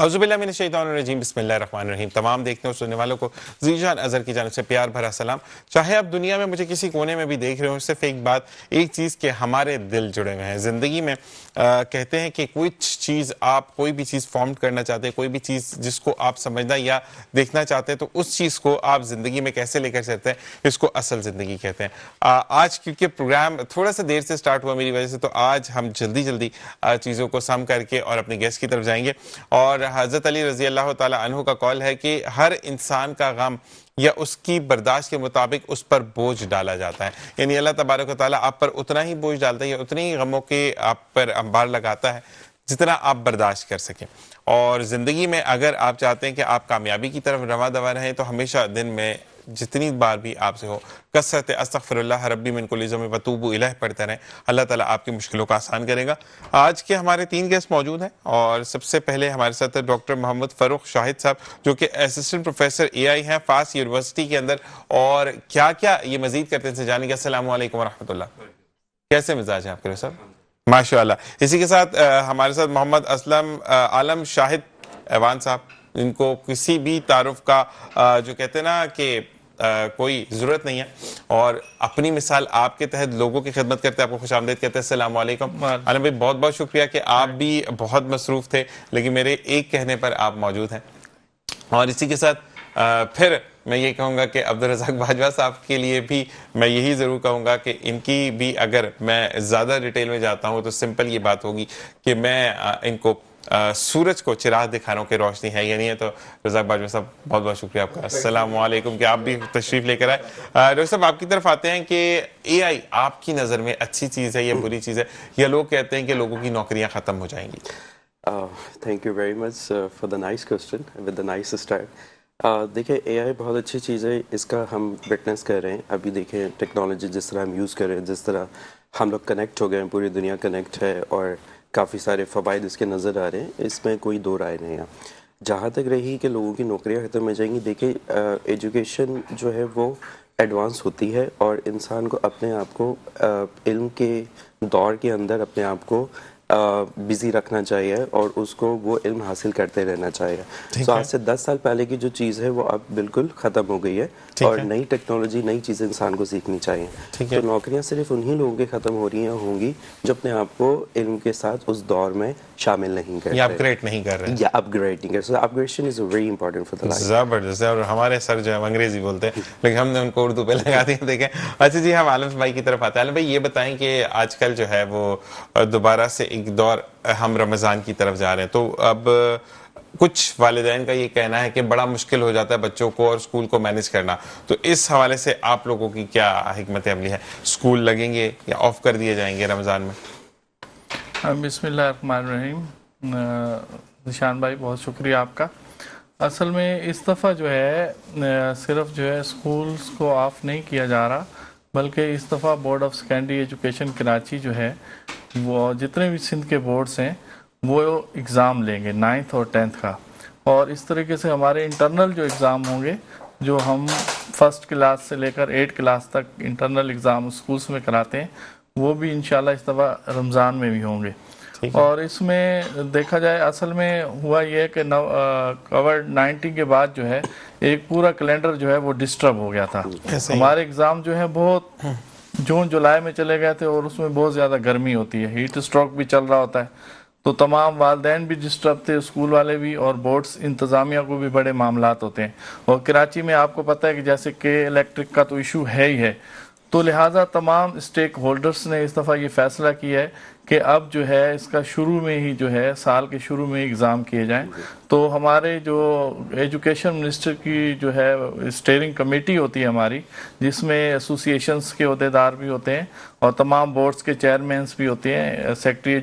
اعوذ باللہ من الشیطان الرجیم، بسم اللہ الرحمن الرحیم۔ تمام دیکھنے اور سننے والوں کو ذیشان اظہر کی جانب سے پیار بھرا سلام۔ چاہے آپ دنیا میں مجھے کسی کونے میں بھی دیکھ رہے ہوں، صرف ایک بات، ایک چیز کہ ہمارے دل جڑے ہوئے ہیں زندگی میں۔ کہتے ہیں کہ کوئی چیز، آپ کوئی بھی چیز فارم کرنا چاہتے ہیں، کوئی بھی چیز جس کو آپ سمجھنا یا دیکھنا چاہتے ہیں، تو اس چیز کو آپ زندگی میں کیسے لے کر چلتے ہیں، اس کو اصل زندگی کہتے ہیں۔ آج کیونکہ پروگرام تھوڑا سا دیر سے سٹارٹ ہوا میری وجہ سے، تو آج ہم جلدی چیزوں کو سم کر کے اور اپنے گیسٹ کی طرف جائیں گے۔ اور حضرت علی رضی اللہ تعالی عنہ کا قول ہے کہ ہر انسان کا غم یا اس کی برداشت کے مطابق اس پر بوجھ ڈالا جاتا ہے، یعنی اللہ تبارک و تعالیٰ آپ پر اتنا ہی بوجھ ڈالتا ہے یا اتنی ہی غموں کے آپ پر انبار لگاتا ہے جتنا آپ برداشت کر سکیں۔ اور زندگی میں اگر آپ چاہتے ہیں کہ آپ کامیابی کی طرف رواں دواں رہیں، تو ہمیشہ دن میں جتنی بار بھی آپ سے ہو کثرت استغفر اللہ ربی من کل ذنب واتوب الیہ پڑھتے رہیں، اللہ تعالیٰ آپ کی مشکلوں کو آسان کرے گا۔ آج کے ہمارے 3 گیسٹ موجود ہیں، اور سب سے پہلے ہمارے ساتھ ڈاکٹر محمد فاروق شاہد صاحب، جو کہ اسسٹنٹ پروفیسر AI ہیں فاس یونیورسٹی کے اندر، اور کیا کیا یہ مزید کرتے ہیں جانیں گے۔ السلام علیکم ورحمۃ اللہ، کیسے مزاج ہیں آپ کے صاحب؟ ماشاء اللہ۔ اسی کے ساتھ ہمارے ساتھ محمد اسلم عالم شاہد ایوان صاحب، ان کو کسی بھی تعارف کا جو کہتے ہیں نا کہ کوئی ضرورت نہیں ہے، اور اپنی مثال آپ کے تحت لوگوں کی خدمت کرتے ہیں، آپ کو خوش آمدید کہتے ہیں۔ السلام علیکم عالم بھائی، بہت بہت شکریہ کہ آپ بھی بہت مصروف تھے، لیکن میرے ایک کہنے پر آپ موجود ہیں۔ اور اسی کے ساتھ پھر میں یہ کہوں گا کہ عبدالرزاق باجوہ صاحب کے لیے بھی میں یہی ضرور کہوں گا کہ ان کی بھی اگر میں زیادہ ڈیٹیل میں جاتا ہوں تو سمپل یہ بات ہوگی کہ میں ان کو سورج کو چراغ دکھا رہا ہوں کہ روشنی ہے یا نہیں ہے۔ تو رزاق باجوہ صاحب بہت بہت شکریہ آپ کا، السلام علیکم کہ آپ بھی تشریف لے کر آئے۔ ڈاکٹر صاحب آپ کی طرف آتے ہیں کہ AI آپ کی نظر میں اچھی چیز ہے یا بری چیز ہے، یا لوگ کہتے ہیں کہ لوگوں کی نوکریاں ختم ہو جائیں گی؟ Thank you very much for the nice question with the nice start. دیکھیں AI بہت اچھی چیز ہے، اس کا ہم وٹنس کر رہے ہیں۔ ابھی دیکھیں ٹیکنالوجی جس طرح ہم یوز کر رہے ہیں، جس طرح ہم لوگ کنیکٹ ہو گئے ہیں، پوری دنیا کنیکٹ ہے، اور کافی سارے فوائد اس کے نظر آ رہے ہیں، اس میں کوئی دو رائے نہیں ہے۔ جہاں تک رہی کہ لوگوں کی نوکریاں ختم ہو جائیں گی، دیکھیں ایجوکیشن جو ہے وہ ایڈوانس ہوتی ہے، اور انسان کو اپنے آپ کو علم کے دور کے اندر اپنے آپ کو بزی رکھنا چاہیے، اور اس کو وہ علم حاصل کرتے رہنا چاہیے۔ سو آج سے 10 سال پہلے کی جو چیز ہے وہ اب بالکل ختم ہو گئی ہے، اور نئی ٹیکنالوجی، نئی چیزیں انسان کو سیکھنی چاہیے۔ تو نوکریاں صرف انہی لوگوں کے ختم ہو رہی ہیں ہوں گی جو اپنے آپ کو علم کے ساتھ اس دور میں شامل نہیں کرتے، یا اپ گریڈ نہیں کر رہے، یا اپ گریڈ نہیں کرتے۔ Upgradation is very important for the life. زبردست ہے، اور ہمارے سر جو ہے انگریزی بولتے ہیں، لیکن ہم نے ان کو اردو پہ لگا دیا۔ دیکھیں اچھا جی، ہم عالم بھائی کی طرف آتے ہیں۔ عالم بھائی یہ بتائیں کہ آج کل جو ہے وہ دوبارہ سے ایک دور ہم رمضان کی طرف جا رہے ہیں، تو اب کچھ والدین کا یہ کہنا ہے کہ بڑا مشکل ہو جاتا ہے بچوں کو اور اسکول کو مینج کرنا، تو اس حوالے سے آپ لوگوں کی کیا حکمت عملی ہے؟ اسکول لگیں گے یا آف کر دیے جائیں گے رمضان میں؟ بسم اللہ الرحمن الرحیم۔ ذیشان بھائی بہت شکریہ آپ کا۔ اصل میں اس دفعہ جو ہے صرف جو ہے اسکولز کو آف نہیں کیا جا رہا، بلکہ اس دفعہ board of secondary education Karachi جو ہے وہ جتنے بھی سندھ کے بورڈز ہیں وہ اگزام لیں گے 9th اور 10th کا، اور اس طریقے سے ہمارے انٹرنل جو اگزام ہوں گے، جو ہم 1st کلاس سے لے کر 8 کلاس تک انٹرنل اگزام اسکولز میں کراتے ہیں، وہ بھی انشاءاللہ اس دفعہ رمضان میں بھی ہوں گے۔ اور اس میں دیکھا جائے اصل میں ہوا یہ ہے کہ کووڈ-19 کے بعد جو ہے ایک پورا کیلنڈر جو ہے وہ ڈسٹرب ہو گیا تھا۔ ہمارے اگزام جو ہے بہت جون جولائی میں چلے گئے تھے، اور اس میں بہت زیادہ گرمی ہوتی ہے، ہیٹ اسٹروک بھی چل رہا ہوتا ہے، تو تمام والدین بھی ڈسٹرب تھے، اسکول والے بھی، اور بورڈز انتظامیہ کو بھی بڑے معاملات ہوتے ہیں۔ اور کراچی میں آپ کو پتہ ہے کہ جیسے کہ الیکٹرک کا تو ایشو ہے ہی ہے، تو لہٰذا تمام اسٹیک ہولڈرز نے اس دفعہ یہ فیصلہ کیا ہے کہ اب جو ہے اس کا شروع میں ہی جو ہے سال کے شروع میں ایگزام کیے جائیں۔ تو ہمارے جو ایجوکیشن منسٹر کی جو ہے اسٹیئرنگ کمیٹی ہوتی ہے ہماری، جس میں ایسوسیشنز کے عہدیدار بھی ہوتے ہیں اور تمام بورڈز کے چیئرمینز بھی ہوتے ہیں، سیکرٹری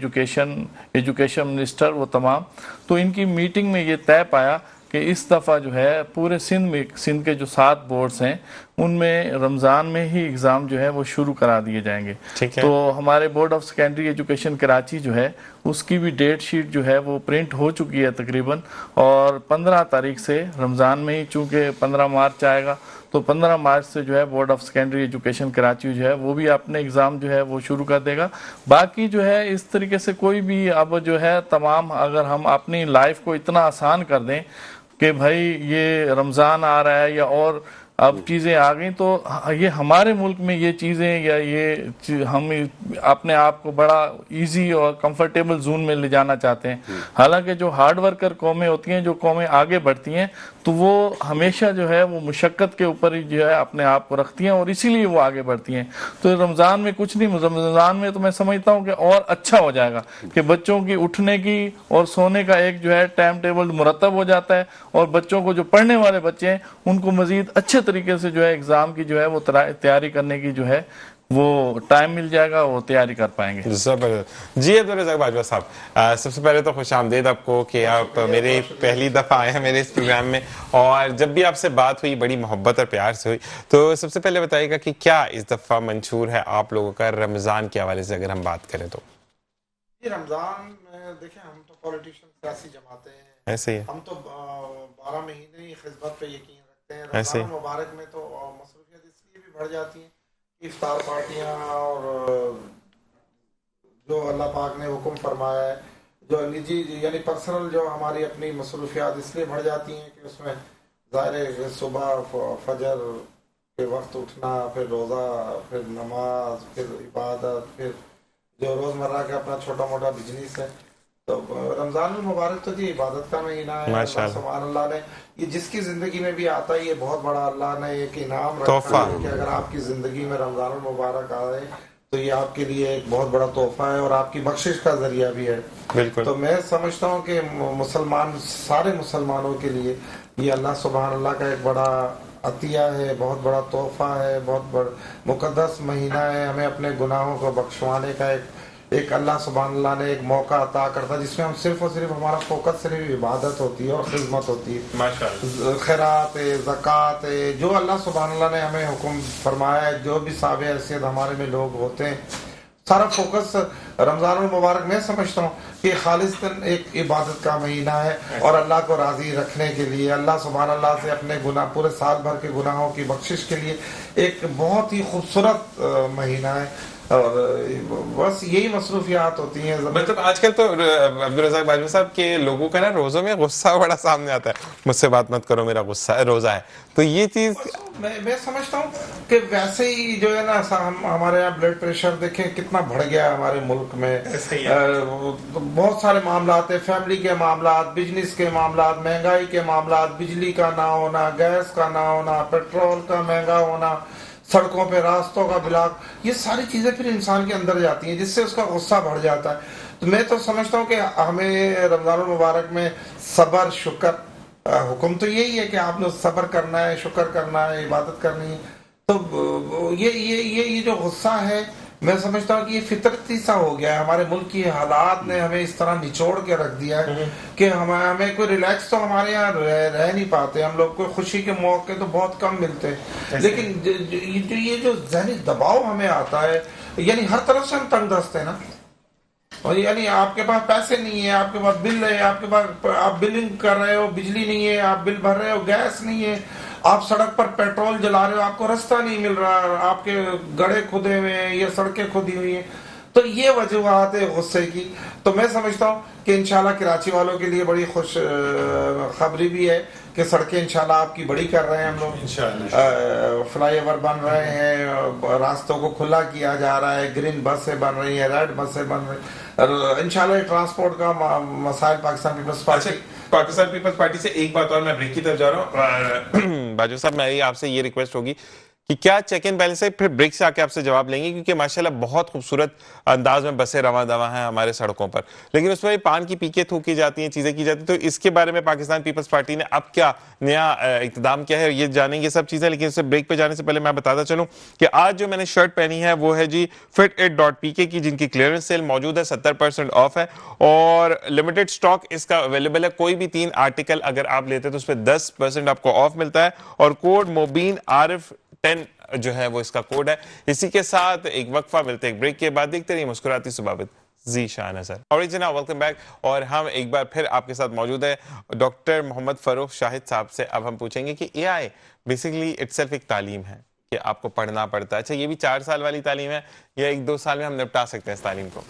ایجوکیشن منسٹر، وہ تمام، تو ان کی میٹنگ میں یہ طے پایا کہ اس دفعہ جو ہے پورے سندھ میں، سندھ کے جو 7 بورڈز ہیں ان میں رمضان میں ہی ایگزام جو ہے وہ شروع کرا دیے جائیں گے. تو ہمارے board of secondary education Karachi جو ہے اس کی بھی ڈیٹ شیٹ جو ہے وہ پرنٹ ہو چکی ہے تقریباً, اور 15 تاریخ سے رمضان میں ہی, چونکہ 15 مارچ آئے گا تو 15 مارچ سے جو ہے board of secondary education Karachi جو ہے وہ بھی اپنے ایگزام جو ہے وہ شروع کر دے گا. باقی جو ہے اس طریقے سے کوئی بھی اب جو ہے تمام, اگر ہم اپنی لائف کو اتنا آسان کر دیں کہ بھائی یہ رمضان آ رہا ہے یا اور اب چیزیں آ گئیں, تو یہ ہمارے ملک میں یہ چیزیں یا یہ ہم اپنے آپ کو بڑا ایزی اور کمفرٹیبل زون میں لے جانا چاہتے ہیں. حالانکہ جو ہارڈ ورکر قومیں ہوتی ہیں, جو قومیں آگے بڑھتی ہیں, تو وہ ہمیشہ جو ہے وہ مشقت کے اوپر ہی جو ہے اپنے آپ کو رکھتی ہیں اور اسی لیے وہ آگے بڑھتی ہیں. تو رمضان میں کچھ نہیں, رمضان میں تو میں سمجھتا ہوں کہ اور اچھا ہو جائے گا کہ بچوں کی اٹھنے کی اور سونے کا ایک جو ہے ٹائم ٹیبل مرتب ہو جاتا ہے, اور بچوں کو جو پڑھنے والے بچے ہیں ان کو مزید اچھے طریقے سے جو ہے ایگزام کی جو ہے وہ تیاری کرنے کی جو ہے وہ ٹائم مل جائے گا, وہ تیاری کر پائیں گے. زبردست. جی عبدالرزاق باجوہ صاحب, سب سے پہلے تو خوش آمدید آپ کو کہ آپ میرے پہلی دفعہ آئے ہیں میرے اس پروگرام میں, اور جب بھی آپ سے بات ہوئی بڑی محبت اور پیار سے ہوئی. تو سب سے پہلے بتائیے گا کہ کیا اس دفعہ منشور ہے آپ لوگوں کا رمضان کے حوالے سے اگر ہم بات کریں تو؟ جی رمضان میں دیکھیں, ہم تو پولیٹیشین سیاسی جماعتیں ہیں, ایسے ہی ہم تو 12 مہینے ہی خدمت پہ یقین رکھتے ہیں. رمضان مبارک میں تو مصروفیت اس لیے بھی بڑھ جاتی ہیں, افطار پارٹیاں اور جو اللہ پاک نے حکم فرمایا ہے, جو نجی یعنی پرسنل جو ہماری اپنی مصروفیات اس لیے بڑھ جاتی ہیں کہ اس میں ظاہر ہے صبح فجر کے وقت اٹھنا, پھر روزہ, پھر نماز, پھر عبادت, پھر جو روزمرہ کا اپنا چھوٹا موٹا بزنس ہے. تو رمضان المبارک تو جی عبادت کا مہینہ ہے. اللہ سبحان اللہ نے یہ جس کی زندگی میں بھی آتا ہے یہ بہت بڑا اللہ نے ایک انعام رکھا ہے کہ اگر آپ کی زندگی میں رمضان المبارک آئے تو یہ آپ کے لیے ایک بہت بڑا تحفہ ہے اور آپ کی بخشش کا ذریعہ بھی ہے. تو میں سمجھتا ہوں کہ مسلمان, سارے مسلمانوں کے لیے یہ اللہ سبحان اللہ کا ایک بڑا عطیہ ہے, بہت بڑا تحفہ ہے, بہت بڑا مقدس مہینہ ہے. ہمیں اپنے گناہوں کو بخشوانے کا ایک اللہ سبحان اللہ نے ایک موقع عطا کرتا ہے جس میں ہم صرف اور صرف ہمارا فوکس صرف عبادت ہوتی ہے اور خدمت ہوتی ہے, خیرات ہے, زکوٰۃ ہے, جو اللہ سبحان اللہ نے ہمیں حکم فرمایا ہے. جو بھی صاحب حیثیت ہمارے میں لوگ ہوتے ہیں, سارا فوکس رمضان المبارک میں سمجھتا ہوں کہ خالصتاً ایک عبادت کا مہینہ ہے اور اللہ کو راضی رکھنے کے لیے, اللہ سبحان اللہ سے اپنے گناہ پورے سال بھر کے گناہوں کی بخشش کے لیے ایک بہت ہی خوبصورت مہینہ ہے. اور بس یہی مصروفیات ہوتی ہیں. مطلب آج کل تو عبدالرزاق باجوہ صاحب کے لوگوں کا نا روزوں میں غصہ بڑا سامنے آتا ہے, مجھ سے بات مت کرو میرا غصہ ہے, روزہ ہے. تو یہ چیز میں سمجھتا ہوں کہ ویسے ہی جو ہے نا ہمارے یہاں بلڈ پریشر دیکھیں کتنا بڑھ گیا ہے ہمارے ملک میں. بہت سارے معاملات ہیں, فیملی کے معاملات, بزنس کے معاملات, مہنگائی کے معاملات, بجلی کا نہ ہونا, گیس کا نہ ہونا, پیٹرول کا مہنگا ہونا, سڑکوں پہ راستوں کا بلاک, یہ ساری چیزیں پھر انسان کے اندر جاتی ہیں جس سے اس کا غصہ بڑھ جاتا ہے. تو میں تو سمجھتا ہوں کہ ہمیں رمضان المبارک میں صبر, شکر, حکم تو یہی ہے کہ آپ نے صبر کرنا ہے, شکر کرنا ہے, عبادت کرنی ہے. تو یہ جو غصہ ہے میں سمجھتا ہوں کہ یہ فطرتی سا ہو گیا ہے. ہمارے ملک کی حالات نے ہمیں اس طرح نچوڑ کے رکھ دیا ہے کہ ہمیں کوئی ریلیکس تو ہمارے یہاں رہ نہیں پاتے. ہم لوگ کو خوشی کے موقع تو بہت کم ملتے ہیں, لیکن یہ جو ذہنی دباؤ ہمیں آتا ہے, یعنی ہر طرف سے ہم تنگ دست ہیں نا. اور یعنی آپ کے پاس پیسے نہیں ہے, آپ کے پاس بل ہے, آپ کے پاس آپ بلنگ کر رہے ہو, بجلی نہیں ہے, آپ بل بھر رہے ہو, گیس نہیں ہے, آپ سڑک پر پیٹرول جلا رہے ہو, آپ کو راستہ نہیں مل رہا, آپ کے گڑھے کھدے ہوئے ہیں یا سڑکیں کھدی ہوئی ہیں. تو یہ وجوہات ہے غصے کی. تو میں سمجھتا ہوں کہ انشاءاللہ کراچی والوں کے لیے بڑی خوش خبری بھی ہے کہ سڑکیں انشاءاللہ آپ کی بڑی کر رہے ہیں ہم لوگ, فلائی اوور بن رہے ہیں, راستوں کو کھلا کیا جا رہا ہے, گرین بسیں بن رہی ہیں, ریڈ بسیں بن رہی ہیں. انشاءاللہ ٹرانسپورٹ کا مسائل پاکستان پیپلز پارٹی سے ایک بات اور, میں بریک کی طرف جا رہا ہوں. باجوہ صاحب میری آپ سے یہ ریکویسٹ ہوگی کہ کیا چیک اینڈ بیلنس ہے, پھر بریک سے آ کے آپ سے جواب لیں گے, کیونکہ ماشاءاللہ بہت خوبصورت انداز میں بسیں رواں دواں ہیں ہمارے سڑکوں پر, لیکن اس میں پان کی پیکیں تھوکی جاتی ہیں, چیزیں کی جاتی ہیں. تو اس کے بارے میں پاکستان پیپلز پارٹی نے اب کیا نیا اقتدام کیا ہے, یہ جانیں گے سب چیزیں. لیکن اس سے بریک پہ جانے سے پہلے میں بتاتا چلوں کہ آج جو میں نے شرٹ پہنی ہے وہ ہے جی fit8.pk کی, جن کی کلیئرنس سیل موجود ہے, 70% آف ہے اور لمیٹڈ سٹاک اس کا اویلیبل ہے. کوئی بھی 3 آرٹیکل اگر آپ لیتے تو اس پہ 10% آپ کو آف ملتا ہے, اور کوڈ مبین عارف 10 جو ہے وہ اس کا کوڈ ہے. اسی کے ساتھ ایک وقفہ ملتے ہیں ایک بریک کے بعد. دیکھتے رہیے مسکراتی صبح with Zeeshan Azhar. Original welcome back. اور ہم ایک بار پھر آپ کے ساتھ موجود ہے ڈاکٹر محمد فروخ شاہد صاحب سے. اب ہم پوچھیں گے کہ اے آئی بیسیکلی اٹ سیلف ایک تعلیم ہے کہ آپ کو پڑھنا پڑتا ہے. اچھا یہ بھی 4 سال والی تعلیم ہے یا 1-2 سال میں ہم نپٹا سکتے ہیں اس تعلیم کو؟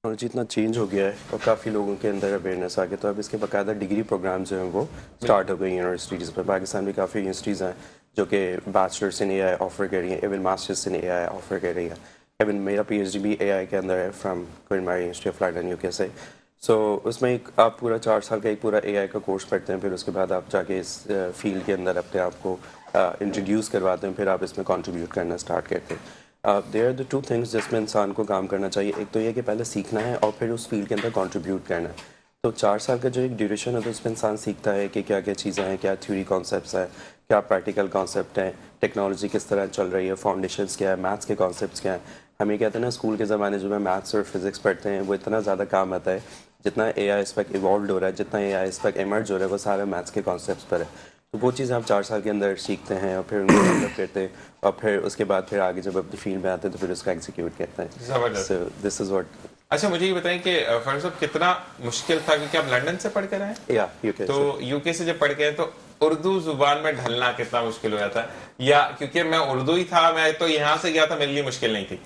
ٹیکنالوجی اتنا چینج ہو گیا ہے اور کافی لوگوں کے اندر اویئرنیس آ گیا تو اب اس کے باقاعدہ ڈگری پروگرام جو ہیں وہ اسٹارٹ ہو گئی یونیورسٹیز پہ. پاکستان میں کافی یونیورسٹیز ہیں جو کہ بیچلرس ان اے آئی آفر کر رہی ہیں, ایون ماسٹرس ان اے آئی آفر کر رہی ہیں. ایون میرا پی ایچ ڈی بھی اے آئی کے اندر ہے فرام کوئن میری یونیورسٹی آف لنڈن یو کے سے. سو اس میں ایک آپ پورا 4 سال کا ایک پورا اے آئی کا کورس پڑھتے ہیں, پھر اس کے بعد آپ جا کے اس فیلڈ کے اندر اپنے آپ کو انٹروڈیوس کرواتے ہیں, پھر آپ اس میں کنٹریبیوٹ کرنا اسٹارٹ کرتے ہیں. دیر آر دا 2 تھنگس جس میں انسان کو کام کرنا چاہیے. ایک تو یہ کہ پہلے سیکھنا ہے اور پھر اس فیلڈ کے اندر کنٹریبیوٹ کرنا ہے. تو 4 سال کا جو ایک ڈیوریشن ہے تو اس میں انسان سیکھتا ہے کہ کیا کیا چیزیں ہیں, کیا تھیوری کانسیپٹس ہیں, کیا پریکٹیکل کانسیپٹ ہیں, ٹیکنالوجی کس طرح چل رہی ہے, فاؤنڈیشنس کیا ہے, میتھس کے کانسیپٹس کیا ہیں. ہم یہ کہتے ہیں نا اسکول کے زمانے جو میں میتھس اور فزکس پڑھتے ہیں وہ اتنا زیادہ کام آتا ہے جتنا اے آئی اس وقت ایوالوڈ ہو رہا ہے, جتنا اے آئی اس وقت ایمرج ہو رہا ہے وہ سارا میتھس کے کانسیپٹس پر ہے. تو وہ چیزیں آپ 4 سال کے اندر سیکھتے ہیں اور پھر ان کو ڈیولپ کرتے ہیں اور پھر اس کے بعد پھر آگے جب اپنی فیلڈ میں آتے ہیں تو پھر اس کا ایگزیکیوٹ کرتے ہیں. زبردست. سو دس از واٹ. اچھا مجھے یہ بتائیں کہ فروخ صاحب کتنا مشکل تھا کیونکہ آپ لنڈن سے پڑھ کر آئے یا یو کے تو یو کے سے جب پڑھ کے آئے تو اردو زبان میں ڈھلنا کتنا مشکل ہو جاتا ہے, یا کیونکہ میں اردو ہی تھا, میں تو یہاں سے گیا تھا, میرے لیے مشکل نہیں تھی؟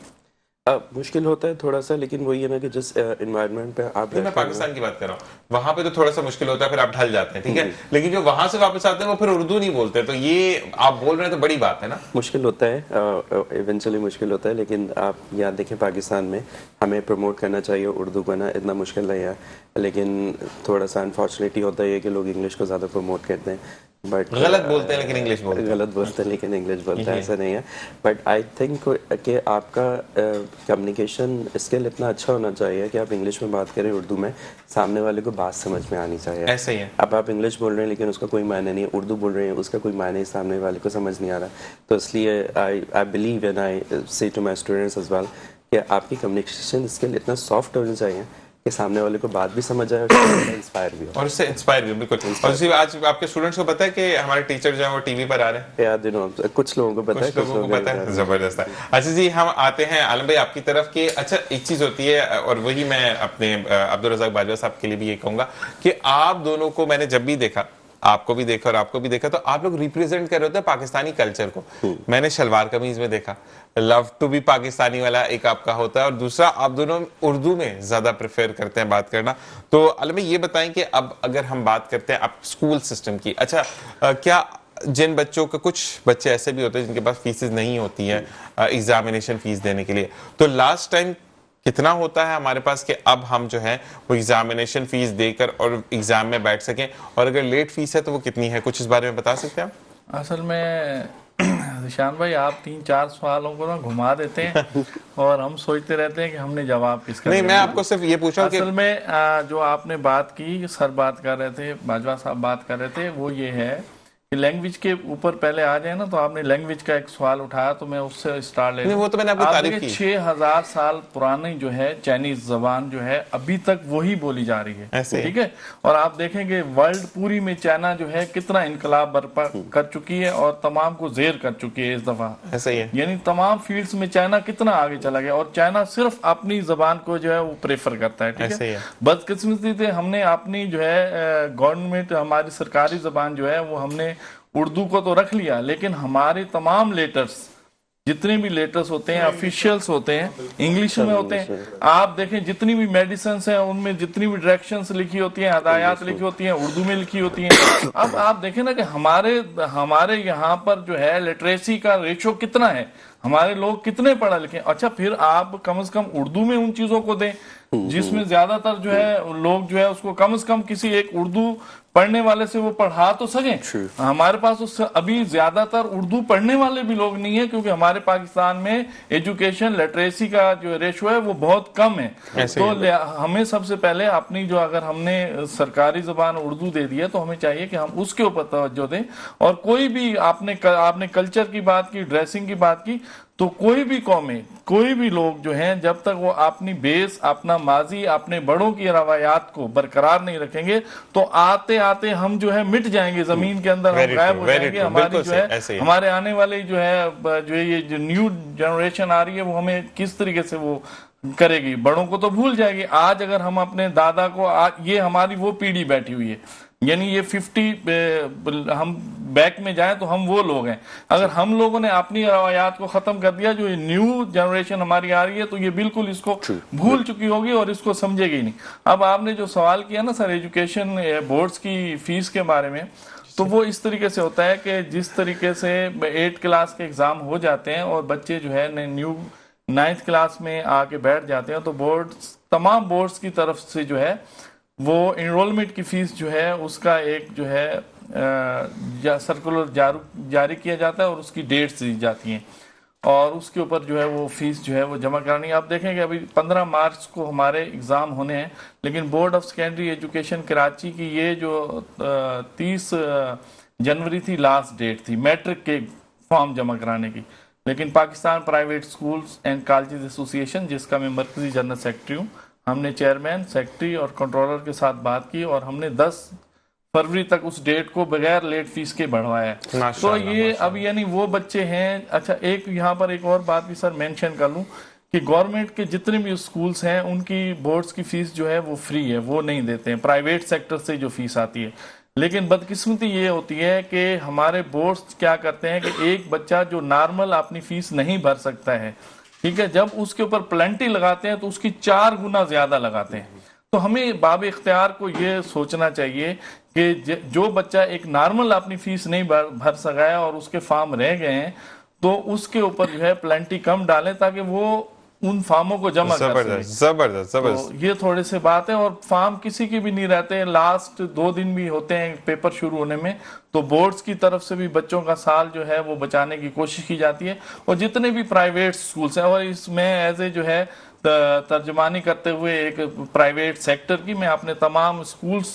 مشکل ہوتا ہے تھوڑا سا, لیکن وہی ہے نا کہ جس انوائرمنٹ پہ آپ میں پاکستان کی بات کر رہا ہوں, وہاں پہ تو تھوڑا سا مشکل ہوتا ہے, پھر آپ ڈھل جاتے ہیں, ٹھیک ہے, لیکن جو وہاں سے واپس آتے ہیں وہ پھر اردو نہیں بولتے, تو یہ آپ بول رہے ہیں تو بڑی بات ہے نا. مشکل ہوتا ہے, ایونچولی مشکل ہوتا ہے, لیکن آپ یاد دیکھیں پاکستان میں ہمیں پروموٹ کرنا چاہیے اردو کو نا, اتنا مشکل نہیں ہے, لیکن تھوڑا سا انفارچونیٹلی ہوتا ہے کہ لوگ انگلش کو زیادہ پروموٹ کرتے ہیں, بٹ غلط بولتے ہیں لیکن انگلش بولتے ہیں. غلط بولتے ہیں لیکن انگلش بولتے ہیں, ایسا نہیں ہے. بٹ آئی تھنک کہ آپ کا کمیونیکیشن اسکل اتنا اچھا ہونا چاہیے کہ آپ انگلش میں بات کریں اردو میں, سامنے والے کو بات سمجھ میں آنی چاہیے. ایسا ہی ہے. اب آپ انگلش بول رہے ہیں لیکن اس کا کوئی معنی نہیں ہے, اردو بول رہے ہیں اس کا کوئی معنی نہیں, سامنے والے کو سمجھ نہیں آ رہا. تو اس لیے I believe and I say to my students as well کہ آپ کی کمیونیکیشن اسکل اتنا سافٹ ہونا چاہیے کہ سامنے والے کو بات بھی سمجھ آئے اور انسپائر بھی ہو. اور اس سے انسپائر بھی بالکل. اور اسی آج آپ کے اسٹوڈنٹس کو پتہ ہے کہ ہمارے ٹیچر جو ہیں وہ ٹی وی پر آ رہے ہیں؟ یاد دنوں کچھ لوگوں کو پتہ ہے, کچھ لوگوں کو پتہ ہے. زبردست ہے. اچھا جی ہم آتے ہیں عالم بھائی آپ کی طرف کہ اچھا ایک چیز ہوتی ہے, اور وہی میں اپنے عبدالرزاق باجوہ صاحب کے لیے بھی یہ کہوں گا کہ آپ دونوں کو میں نے جب بھی دیکھا, آپ کو بھی دیکھا اور آپ کو بھی دیکھا, تو آپ لوگ ریپرزینٹ کر رہے ہوتے ہیں پاکستانی کلچر کو. میں نے شلوار قمیض میں دیکھا, لو ٹو بی پاکستانی والا ایک آپ کا ہوتا ہے, اور دوسرا آپ دونوں اردو میں زیادہ پریفر کرتے ہیں بات کرنا. تو عالم بھائی یہ بتائیں کہ اب اگر ہم بات کرتے ہیں اب اسکول سسٹم کی, اچھا کیا جن بچوں کے کچھ بچے ایسے بھی ہوتے ہیں جن کے پاس فیسز نہیں ہوتی ہیں ایگزامینیشن فیس دینے کے لیے, تو لاسٹ ٹائم کتنا ہوتا ہے ہمارے پاس کہ اب ہم جو ہے وہ ایگزامینیشن فیس دے کر اور ایگزام میں بیٹھ سکیں, اور اگر لیٹ فیس ہے تو وہ کتنی ہے, کچھ اس بارے میں بتا سکتے ہیں آپ؟ اصل میں ذیشان بھائی آپ 3-4 سوالوں کو نا گھما دیتے ہیں اور ہم سوچتے رہتے ہیں کہ ہم نے جواب کس کا. نہیں میں آپ کو صرف یہ پوچھا کہ اصل میں جو آپ نے بات کی, سر بات کر رہے تھے, باجوہ صاحب بات کر رہے تھے, وہ یہ ہے کہ لینگویج کے اوپر پہلے آ جائے نا, تو آپ نے لینگویج کا ایک سوال اٹھایا تو میں اس سے اسٹارٹ لے لوں. وہ تو میں نے آپ کو تعریف کی. 6000 سال پرانی جو ہے چائنیز زبان جو ہے ابھی تک وہی بولی جا رہی ہے, ٹھیک ہے, اور آپ دیکھیں کہ ورلڈ پوری میں چائنا جو ہے کتنا انقلاب برپا کر چکی ہے اور تمام کو زیر کر چکی ہے اس دفعہ. ایسا ہی ہے, یعنی تمام فیلڈز میں چائنا کتنا آگے چلا گیا, اور چائنا صرف اپنی زبان کو جو ہے وہ پریفر کرتا ہے, ٹھیک ہے. بدقسمتی سے ہم نے اپنی جو ہے گورنمنٹ, ہماری سرکاری زبان جو ہے وہ ہم نے اردو کو تو رکھ لیا, لیکن ہمارے تمام لیٹرز جتنے بھی لیٹرز ہوتے ہیں آفیشیلز ہوتے ہیں انگلش میں ہوتے ہیں. آپ دیکھیں جتنی بھی میڈیسنز ہیں ان میں جتنی بھی ڈائریکشنز لکھی ہوتی ہیں, ہدایات لکھی ہوتی ہیں, اردو میں لکھی ہوتی ہیں. اب آپ دیکھیں نا کہ ہمارے یہاں پر جو ہے لٹریسی کا ریشو کتنا ہے, ہمارے لوگ کتنے پڑھا لکھے. اچھا پھر آپ کم از کم اردو میں ان چیزوں کو دیں جس میں زیادہ تر جو ہے لوگ جو ہے اس کو کم از کم کسی ایک اردو پڑھنے والے سے وہ پڑھا تو سکیں. ہمارے پاس اس سے ابھی زیادہ تر اردو پڑھنے والے بھی لوگ نہیں ہیں, کیونکہ ہمارے پاکستان میں ایجوکیشن لٹریسی کا جو ریشو ہے وہ بہت کم ہے. تو ہمیں سب سے پہلے اپنی جو اگر ہم نے سرکاری زبان اردو دے دی ہے تو ہمیں چاہیے کہ ہم اس کے اوپر توجہ دیں. اور کوئی بھی آپ نے کلچر کی بات کی, ڈریسنگ کی بات کی, تو کوئی بھی قومیں، کوئی بھی لوگ جو ہیں، جب تک وہ اپنی بیس، اپنا ماضی، اپنے بڑوں کی روایات کو برقرار نہیں رکھیں گے تو آتے آتے ہم جو ہے مٹ جائیں گے زمین کے اندر، ہم غائب ہو جائیں گے. ہماری جو ہے ہمارے آنے والے جو ہے یہ جو نیو جنریشن آ رہی ہے وہ ہمیں کس طریقے سے وہ کرے گی؟ بڑوں کو تو بھول جائے گی. آج اگر ہم اپنے دادا کو، یہ ہماری وہ پیڑھی بیٹھی ہوئی ہے، یعنی یہ 50 ہم بیک میں جائیں تو ہم وہ لوگ ہیں. اگر ہم لوگوں نے اپنی روایات کو ختم کر دیا، جو یہ نیو جنریشن ہماری آ رہی ہے تو یہ بالکل اس کو بھول چکی ہوگی اور اس کو سمجھے گی نہیں. اب آپ نے جو سوال کیا نا سر ایجوکیشن بورڈز کی فیس کے بارے میں، تو وہ اس طریقے سے ہوتا ہے کہ جس طریقے سے 8 کلاس کے ایگزام ہو جاتے ہیں اور بچے جو ہے نیو 9th کلاس میں آ کے بیٹھ جاتے ہیں، تو تمام بورڈز کی طرف سے جو ہے وہ انرولمنٹ کی فیس جو ہے اس کا ایک جو ہے سرکولر جاری کیا جاتا ہے اور اس کی ڈیٹس دی جاتی ہیں اور اس کے اوپر جو ہے وہ فیس جو ہے وہ جمع کرانی ہے. آپ دیکھیں کہ ابھی 15 مارچ کو ہمارے اگزام ہونے ہیں، لیکن board of secondary education Karachi کی یہ جو 30 جنوری تھی لاسٹ ڈیٹ تھی میٹرک کے فارم جمع کرانے کی. لیکن Pakistan private schools and colleges ایسوسی ایشن، جس کا میں مرکزی جنرل سیکرٹری ہوں، ہم نے چیئرمین، سیکرٹری اور کنٹرولر کے ساتھ بات کی اور ہم نے 10 فروری تک اس ڈیٹ کو بغیر لیٹ فیس کے بڑھوایا ہے. تو یہ اب یعنی وہ بچے ہیں. اچھا ایک یہاں پر ایک اور بات بھی سر مینشن کر لوں کہ گورنمنٹ کے جتنے بھی اسکولز ہیں ان کی بورڈز کی فیس جو ہے وہ فری ہے، وہ نہیں دیتے ہیں، پرائیویٹ سیکٹر سے جو فیس آتی ہے. لیکن بدقسمتی یہ ہوتی ہے کہ ہمارے بورڈز کیا کرتے ہیں کہ ایک بچہ جو نارمل اپنی فیس نہیں بھر سکتا ہے، ٹھیک ہے، جب اس کے اوپر پلنٹی لگاتے ہیں تو اس کی 4 گنا زیادہ لگاتے ہیں. تو ہمیں باب اختیار کو یہ سوچنا چاہیے کہ جو بچہ ایک نارمل اپنی فیس نہیں بھر سکا ہے اور اس کے فارم رہ گئے ہیں تو اس کے اوپر جو ہے پلنٹی کم ڈالیں تاکہ وہ ان فارموں کو جمع کر سکے. زبردست. تو یہ تھوڑے سے بات ہے. اور فارم کسی کی بھی نہیں رہتے ہیں، لاسٹ 2 دن بھی ہوتے ہیں پیپر شروع ہونے میں، تو بورڈز کی طرف سے بھی بچوں کا سال جو ہے وہ بچانے کی کوشش کی جاتی ہے. اور جتنے بھی پرائیویٹ سکولز ہیں، اور اس میں ایز اے جو ہے ترجمانی کرتے ہوئے ایک پرائیویٹ سیکٹر کی، میں اپنے تمام سکولز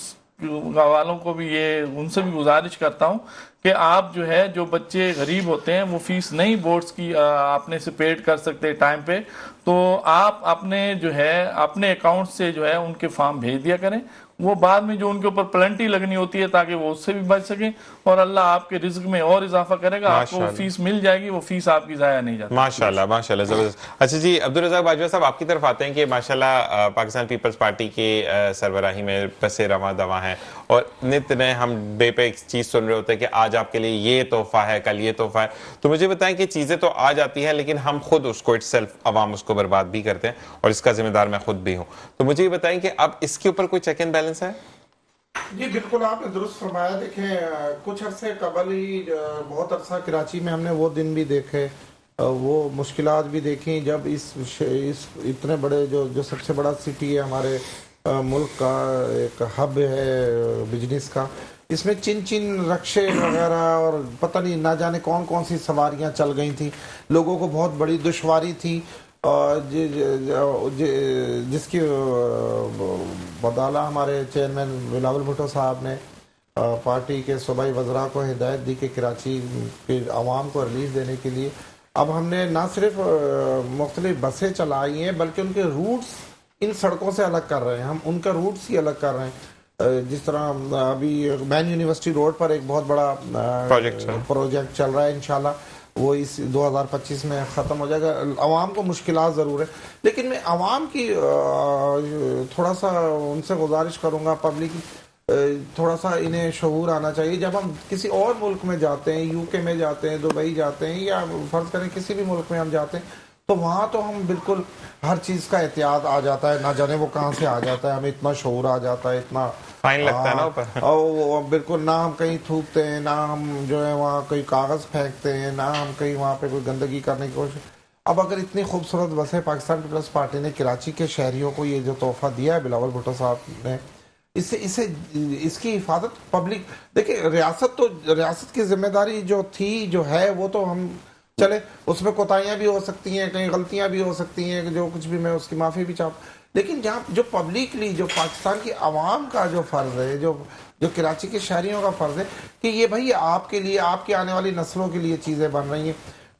والوں کو بھی ان سے بھی گزارش کرتا ہوں کہ آپ جو ہے جو بچے غریب ہوتے ہیں وہ فیس نہیں بورڈز کی اپنے سے پیڈ کر سکتے ٹائم پہ، تو آپ اپنے جو ہے اپنے اکاؤنٹ سے جو ہے ان کے فارم بھیج دیا کریں. وہ بعد میں جو ان کے اوپر پلنٹی لگنی ہوتی ہے تاکہ وہ اس سے بھی بچ سکیں، اور اللہ آپ کے رزق میں اور اضافہ کرے گا، آپ کو فیس مل جائے گی، وہ فیس آپ کی ضائع نہیں جاتی. ماشاءاللہ ماشاءاللہ زبردست. اچھا جی عبدالرزاق باجوہ صاحب، آپ کی طرف آتے ہیں کہ ماشاءاللہ پاکستان پیپلز پارٹی کے سربراہی میں بس رواں دواں ہیں اور نت نئے ہم بے پہ ایک چیز سن رہے ہوتے ہیں کہ آج آپ کے لیے یہ تحفہ ہے، کل یہ تحفہ ہے. تو مجھے بتائیں کہ چیزیں تو آ جاتی ہیں لیکن ہم خود اس کو اٹ سیلف عوام اس کو برباد بھی کرتے ہیں اور اس کا ذمہ دار میں خود بھی ہوں. تو مجھے یہ بتائیں کہ اب اس کے اوپر کوئی چیک اینڈ بیلنس ہے؟ جی بالکل، آپ نے درست فرمایا. دیکھیں کچھ عرصے قبل ہی بہت عرصہ کراچی میں ہم نے وہ دن بھی دیکھے، وہ مشکلات بھی دیکھیں جب اس اتنے بڑے جو سب سے بڑا سٹی ہے ہمارے ملک کا، ایک ہب ہے بزنس کا، اس میں چن رکشے وغیرہ اور پتہ نہیں نہ جانے کون سی سواریاں چل گئی تھیں. لوگوں کو بہت بڑی دشواری تھی جس کی بدالہ ہمارے چیئرمین بلاول بھٹو صاحب نے پارٹی کے صوبائی وزراء کو ہدایت دی کہ کراچی کے عوام کو ریلیف دینے کے لیے اب ہم نے نہ صرف مختلف بسیں چلائی ہیں بلکہ ان کے روٹس ان سڑکوں سے الگ کر رہے ہیں. ہم ان کا روٹس ہی الگ کر رہے ہیں. جس طرح ابھی مین یونیورسٹی روڈ پر ایک بہت بڑا پروجیکٹ چل رہا ہے، انشاءاللہ وہ اس 2025 میں ختم ہو جائے گا. عوام کو مشکلات ضرور ہے لیکن میں عوام کی تھوڑا سا ان سے گزارش کروں گا، پبلک تھوڑا سا انہیں شعور آنا چاہیے. جب ہم کسی اور ملک میں جاتے ہیں، یو کے میں جاتے ہیں، دبئی جاتے ہیں، یا فرض کریں کسی بھی ملک میں ہم جاتے ہیں، تو وہاں تو ہم بالکل ہر چیز کا احتیاط آ جاتا ہے، نہ جانے وہ کہاں سے آ جاتا ہے، ہمیں اتنا شعور آ جاتا ہے، اتنا فائن لگتا ہے نا اوپر. بالکل، نہ ہم کہیں تھوکتے ہیں، نہ ہم جو ہے وہاں کوئی کاغذ پھینکتے ہیں، نہ ہم کہیں وہاں پہ کوئی گندگی کرنے کی کوشش. اب اگر اتنی خوبصورت بسیں پاکستان پیپلز پارٹی نے کراچی کے شہریوں کو یہ جو تحفہ دیا ہے بلاول بھٹو صاحب نے، اس کی حفاظت پبلک، دیکھیں ریاست کی ذمہ داری جو ہے وہ تو ہم چلے، اس میں کوتاہیاں بھی ہو سکتی ہیں، کہیں غلطیاں بھی ہو سکتی ہیں، جو کچھ بھی میں اس کی معافی بھی چاہتا، لیکن جہاں جو پبلکلی جو پاکستان کی عوام کا جو فرض ہے، جو کراچی کے شہریوں کا فرض ہے کہ یہ بھائی آپ کے لیے، آپ کی آنے والی نسلوں کے لیے چیزیں بن رہی ہیں.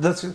10%,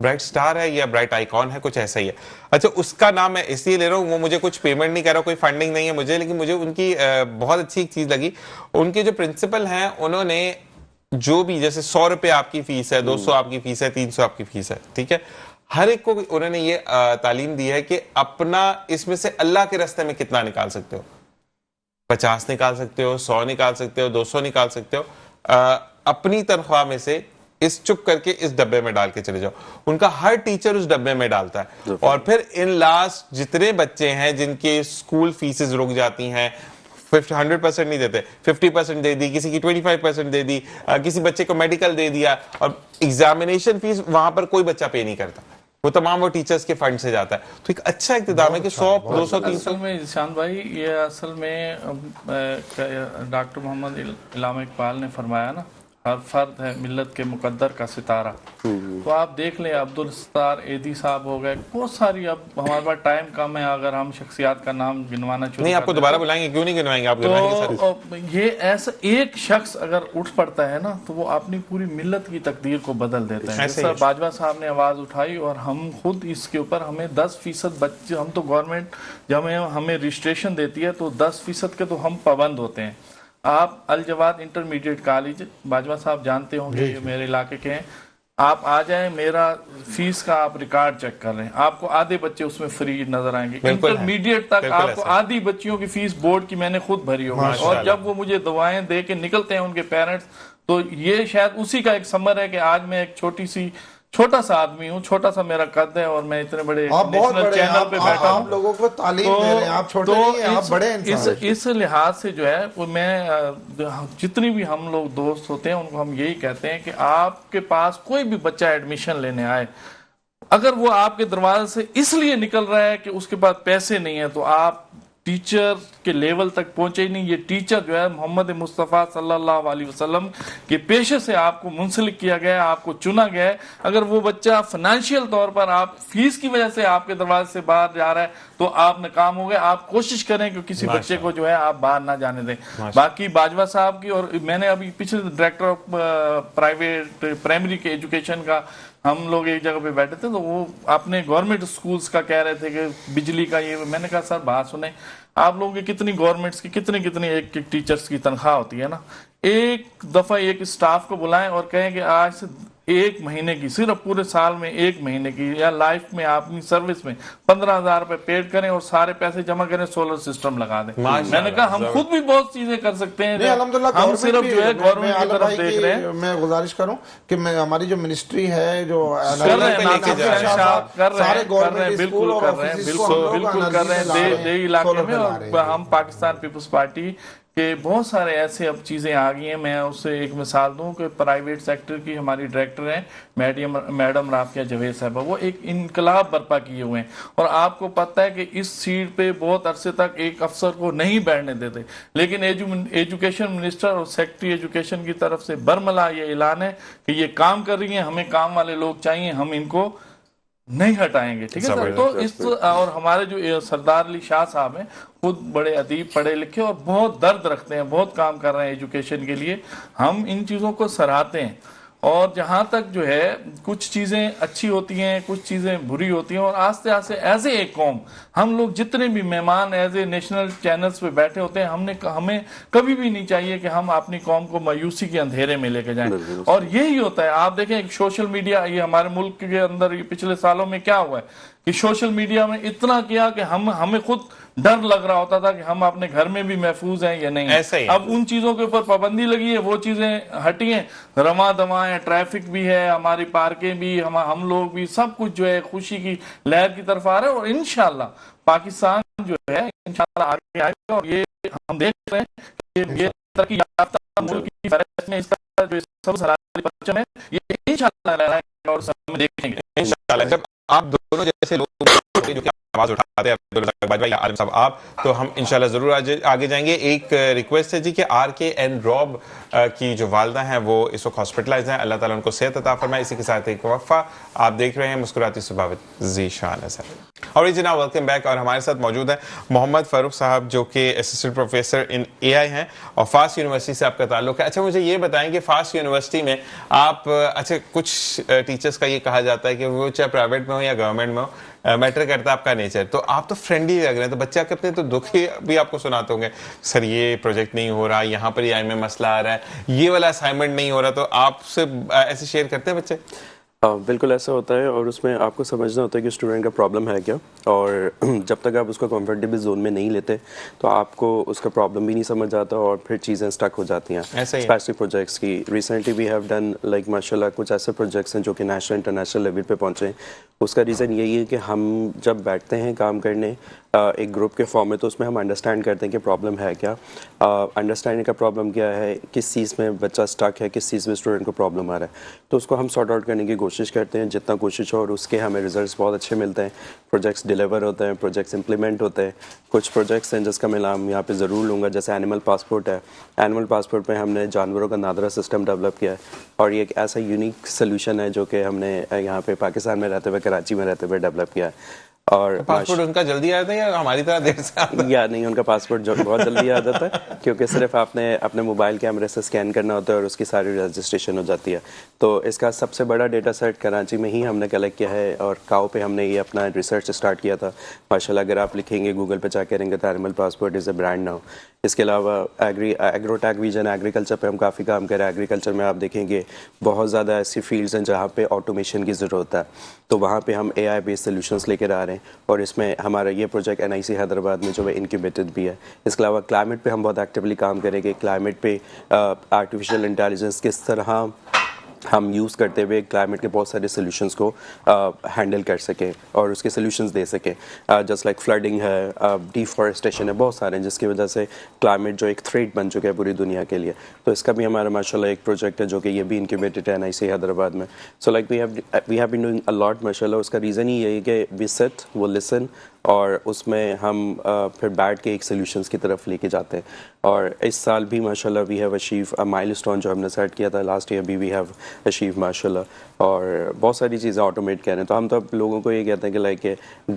برائٹ اسٹار ہے یا برائٹ آئیکن ہے, کچھ ایسا ہی ہے. اچھا, اس کا نام میں اس لیے لے رہا ہوں, وہ مجھے کچھ پیمنٹ نہیں کر رہا, کوئی فنڈنگ نہیں ہے مجھے, لیکن مجھے ان کی بہت اچھی ایک چیز لگی. ان کے جو پرنسپل ہیں, انہوں نے جو بھی جیسے 100 روپے آپ کی فیس ہے, 200 آپ کی فیس ہے, 300 آپ کی فیس ہے, ٹھیک ہے, ہر ایک کو انہوں نے یہ تعلیم دی ہے کہ اپنا اس میں سے اللہ کے راستے میں کتنا نکال سکتے ہو. 50 نکال سکتے ہو, 100 نکال سکتے ہو, 200 نکال سکتے ہو, اپنی تنخواہ میں سے اس چپ کر کے اس ڈبے میں ڈال کے چلے جاؤ. ان کا ہر ٹیچر اس ڈبے میں ڈالتا ہے. اور پھر ان لاسٹ جتنے بچے ہیں جن کے اسکول فیسز رک جاتی ہیں, 100% نہیں دیتے, 50% دے دی, کسی کی 25% دے دی, کسی بچے کو میڈیکل دے دیا, اور ایگزامینیشن فیس وہاں پر کوئی بچہ پے نہیں کرتا, وہ تمام وہ ٹیچرز کے فنڈ سے جاتا ہے. تو ایک اچھا اقتدام ہے کہ 100 200 300. اصل میں ذیشان بھائی, یہ اصل میں ڈاکٹر محمد علامہ اقبال نے فرمایا نا, ہر فرد ہے ملت کے مقدر کا ستارہ. تو آپ دیکھ لیں, عبدالستار ایدی صاحب ہو گئے, بہت ساری, اب ہمارے پاس ٹائم کم ہے, اگر ہم شخصیات کا نام گنوانا شروع نہیں, آپ کو دوبارہ بلائیں گے, کیوں نہیں گنوائیں گے, آپ گنوائیں گے سر. تو یہ ایسا ایک شخص اگر اٹھ پڑتا ہے نا, تو وہ اپنی پوری ملت کی تقدیر کو بدل دیتا ہے. جس طرح باجوہ صاحب نے آواز اٹھائی, اور ہم خود اس کے اوپر, ہمیں 10% بچے, ہم تو گورنمنٹ جب ہمیں رجسٹریشن دیتی ہے تو 10% کے تو ہم پابند ہوتے ہیں. آپ الجواد انٹرمیڈیٹ کالج, باجوہ صاحب جانتے ہوں گے, میرے علاقے کے ہیں, آپ آ جائیں, میرا فیس کا آپ ریکارڈ چیک کر رہے ہیں, آپ کو آدھے بچے اس میں فری نظر آئیں گے. انٹرمیڈیٹ تک آپ کو آدھی بچیوں کی فیس بورڈ کی میں نے خود بھری ہوگی, اور جب وہ مجھے دعائیں دے کے نکلتے ہیں ان کے پیرنٹس, تو یہ شاید اسی کا ایک ثمر ہے کہ آج میں ایک چھوٹا سا آدمی ہوں, چھوٹا سا میرا قد ہے, اور میں اتنے بڑے نیشنل چینل پہ بیٹھا ہوں. آپ لوگوں کو تعلیم دے رہے ہیں, آپ چھوٹے نہیں ہیں, آپ بڑے انسان ہیں. اس لحاظ سے جو ہے, وہ میں جتنی بھی ہم لوگ دوست ہوتے ہیں ان کو ہم یہی کہتے ہیں کہ آپ کے پاس کوئی بھی بچہ ایڈمیشن لینے آئے, اگر وہ آپ کے دروازے سے اس لیے نکل رہا ہے کہ اس کے پاس پیسے نہیں ہیں, تو آپ ٹیچر کے لیول تک پہنچے ہی نہیں. یہ ٹیچر جو ہے محمد مصطفیٰ صلی اللہ علیہ وسلم کے پیشے سے آپ کو منسلک کیا گیا ہے, آپ کو چنا گیا ہے. اگر وہ بچہ فائنینشیل طور پر آپ فیس کی وجہ سے آپ کے دروازے سے باہر جا رہا ہے, تو آپ ناکام ہو گئے. آپ کوشش کریں کہ کسی بچے کو جو ہے آپ باہر نہ جانے دیں. باقی باجوہ صاحب کی, اور میں نے ابھی پچھلے ڈائریکٹر آف پرائیویٹ پرائمری کے ایجوکیشن کا, ہم لوگ ایک جگہ پہ بیٹھے تھے, تو وہ اپنے گورنمنٹ سکولز کا کہہ رہے تھے کہ بجلی کا یہ, میں نے کہا سر بات سنیں, آپ لوگوں کی کتنی گورنمنٹس کی کتنی ایک ٹیچرز کی تنخواہ ہوتی ہے نا, ایک دفعہ ایک اسٹاف کو بلائیں اور کہیں کہ آج سے 1 مہینے کی, صرف پورے سال میں 1 مہینے کی یا لائف میں آپ اپنی سروس میں 15,000 روپے پیڈ کریں, اور سارے پیسے جمع کریں, سولر سسٹم لگا دیں. میں نے کہا ہم خود بھی بہت چیزیں کر سکتے ہیں, ہم صرف جو ہے گورنمنٹ کی طرف دیکھ رہے ہیں. میں گزارش کروں کہ ہماری جو منسٹری ہے, جو کر رہے ہیں, بالکل کر رہے ہیں دیہی علاقے میں. اور ہم پاکستان پیپلز پارٹی کہ بہت سارے ایسے اب چیزیں آ گئی ہیں. میں اس سے ایک مثال دوں کہ پرائیویٹ سیکٹر کی ہماری ڈائریکٹر ہیں میڈم رافیہ جاوید صاحبہ, وہ ایک انقلاب برپا کیے ہوئے ہیں, اور آپ کو پتہ ہے کہ اس سیٹ پہ بہت عرصے تک ایک افسر کو نہیں بیٹھنے دیتے, لیکن ایجوکیشن منسٹر اور سیکٹری ایجوکیشن کی طرف سے برملا یہ اعلان ہے کہ یہ کام کر رہی ہیں, ہمیں کام والے لوگ چاہیے, ہم ان کو نہیں ہٹائیں گے. ٹھیک ہے سر. تو اس, اور ہمارے جو سردار علی شاہ صاحب ہیں, خود بڑے ادیب, پڑھے لکھے, اور بہت درد رکھتے ہیں, بہت کام کر رہے ہیں ایجوکیشن کے لیے. ہم ان چیزوں کو سراہتے ہیں, اور جہاں تک جو ہے کچھ چیزیں اچھی ہوتی ہیں, کچھ چیزیں بری ہوتی ہیں, اور آستے آستے ایز اے ایک قوم ہم لوگ جتنے بھی مہمان ایز اے نیشنل چینلز پہ بیٹھے ہوتے ہیں, ہمیں کبھی بھی نہیں چاہیے کہ ہم اپنی قوم کو مایوسی کے اندھیرے میں لے کے جائیں. اور یہی ہوتا ہے, آپ دیکھیں سوشل میڈیا, یہ ہمارے ملک کے اندر یہ پچھلے سالوں میں کیا ہوا ہے کہ سوشل میڈیا میں اتنا کیا کہ ہمیں خود ڈر لگ رہا ہوتا تھا کہ ہم اپنے گھر میں بھی محفوظ ہیں یا نہیں. اب ان چیزوں کے اوپر پابندی لگی ہے, وہ چیزیں ہٹی ہیں, رواں دواں ہے, ٹریفک بھی ہے, ہماری پارکیں بھی, ہم لوگ بھی, سب کچھ جو ہے خوشی کی لہر کی طرف آ رہے ہیں. اور انشاءاللہ پاکستان جو ہے انشاءاللہ آگے آئے گا, اور یہ ہم دیکھ رہے ہیں کہ یہ ترقی یافتہ ملک کی فہرست میں اس کا جو سب سے حلالی پرچم ہے, یہ انشاءاللہ لہرائے گا, اور سب میں دیکھیں گے انشاءاللہ. جب آپ دونوں جیسے لوگ جو کہ آواز اٹھا بھائی عالم صاحب آپ تو ہم انشاءاللہ ضرور آگے جائیں گے. ایک ریکویسٹ ہے جی کہ آر کے این روب کی جو والدہ ہیں وہ اس وقت ہاسپٹلائز ہیں, اللہ تعالیٰ ان کو صحت عطا فرمائے. اسی کے ساتھ ایک وقفہ. آپ دیکھ رہے ہیں مسکراتی صبح وذ ذیشان اظہر. اور جناب ویلکم بیک. اور ہمارے ساتھ موجود ہیں محمد فاروق صاحب جو کہ اسسٹنٹ پروفیسر ان اے آئی ہیں اور فاسٹ یونیورسٹی سے آپ کا تعلق ہے. اچھا مجھے یہ بتائیں کہ فاسٹ یونیورسٹی میں آپ, اچھا کچھ ٹیچرس کا یہ کہا جاتا ہے کہ وہ چاہے پرائیویٹ میں ہو یا گورنمنٹ میں ہو, میٹر کرتا ہے آپ کا نیچر. تو آپ تو فرینڈلی لگ رہے ہیں, تو بچہ کتنے تو دکھی بھی آپ کو سناتے ہوں گے, سر یہ پروجیکٹ نہیں ہو رہا, یہاں پر یہ میں مسئلہ آ رہا ہے, یہ والا اسائنمنٹ نہیں ہو رہا. تو آپ سے ایسے شیئر کرتے ہیں بچے؟ بالکل ایسا ہوتا ہے, اور اس میں آپ کو سمجھنا ہوتا ہے کہ اسٹوڈنٹ کا پرابلم ہے کیا, اور جب تک آپ اس کو کمفرٹیبل زون میں نہیں لیتے تو آپ کو اس کا پرابلم بھی نہیں سمجھ آتا اور پھر چیزیں اسٹک ہو جاتی ہیں. اسپیسیفک پروجیکٹس کی recently we have done like ماشاء اللہ کچھ ایسے پروجیکٹس ہیں جو کہ نیشنل انٹرنیشنل لیول پہ پہنچے ہیں. اس کا ریزن یہی ہے کہ ہم جب بیٹھتے ہیں کام کرنے ایک گروپ کے فارم میں, تو اس میں ہم انڈرسٹینڈ کرتے ہیں کہ پرابلم ہے کیا, انڈرسٹینڈنگ کا پرابلم کیا ہے, کس چیز میں بچہ اسٹک ہے, کس چیز میں اسٹوڈنٹ کو پرابلم آ رہا ہے, تو اس کو ہم سارٹ آؤٹ کرنے کی کوشش کرتے ہیں جتنا کوشش ہو, اور اس کے ہمیں ریزلٹس بہت اچھے ملتے ہیں. پروجیکٹس ڈیلیور ہوتے ہیں, پروجیکٹس امپلیمنٹ ہوتے ہیں. کچھ پروجیکٹس ہیں جس کا میں نام یہاں پہ ضرور لوں گا, جیسے اینیمل پاسپورٹ ہے. اینیمل پاسپورٹ پہ ہم نے جانوروں کا نادرا سسٹم ڈیولپ کیا ہے, اور یہ ایک ایسا یونیک سلوشن ہے جو کہ ہم نے یہاں پہ پاکستان میں رہتے ہوئے, کراچی میں رہتے ہوئے ڈیولپ کیا ہے. اور پاسپورٹ ان کا جلدی آیا تھا یا ہماری طرح دیر سے آتا ہے؟ یا نہیں, ان کا پاسپورٹ بہت جلدی آ جاتا ہے, کیونکہ صرف آپ نے اپنے موبائل کیمرے سے اسکین کرنا ہوتا ہے اور اس کی ساری رجسٹریشن ہو جاتی ہے. تو اس کا سب سے بڑا ڈیٹا سیٹ کراچی میں ہی ہم نے کلیکٹ کیا ہے, اور کاؤ پہ ہم نے یہ اپنا ریسرچ اسٹارٹ کیا تھا. ماشاء اللہ اگر آپ لکھیں گے گوگل پہ جا کے رہیں گے تو animal passport is a brand now. اس کے علاوہ ایگرو ٹیک ویژن, ایگریکلچر پہ ہم کافی کام کریں. ایگریکلچر میں آپ دیکھیں گے بہت زیادہ ایسی فیلڈز ہیں جہاں پہ آٹومیشن کی ضرورت ہے, تو وہاں پہ ہم اے آئی بیس سولوشنس لے کر آ رہے ہیں. اور اس میں ہمارا یہ پروجیکٹ این آئی سی حیدرآباد میں جو ہے انکیوبیٹڈ بھی ہے. اس کے علاوہ کلائمیٹ پہ ہم بہت ایکٹیولی کام کریں گے. کلائمیٹ پہ آرٹیفیشیل انٹیلیجنس کس طرح ہم یوز کرتے ہوئے کلائمیٹ کے بہت سارے سولوشنس کو ہینڈل کر سکیں اور اس کے سولوشنس دے سکیں. جسٹ لائک فلڈنگ ہے, ڈیفارسٹیشن ہے, بہت سارے ہیں جس کی وجہ سے کلائمیٹ جو ایک تھریٹ بن چکا ہے پوری دنیا کے لیے. تو اس کا بھی ہمارا ماشاء اللہ ایک پروجیکٹ ہے جو کہ یہ بھی انکیوبیٹڈ ہے این آئی سی حیدرآباد میں. So like we have been doing a lot ماشاء اللہ. اس کا ریزن ہی یہی کہ وی سٹ, وہ لسن, اور اس میں ہم پھر بیٹھ کے ایک سولوشنس کی طرف لے کے جاتے ہیں. اور اس سال بھی ماشاء اللہ وی ہیو اچیو اے مائل اسٹون جو ہم نے سیٹ کیا تھا لاسٹ ایئر بھی وی ہیو اچیو ماشاء اللہ. اور بہت ساری چیزیں آٹومیٹ کر رہے ہیں. تو ہم تو لوگوں کو یہ کہتے ہیں کہ like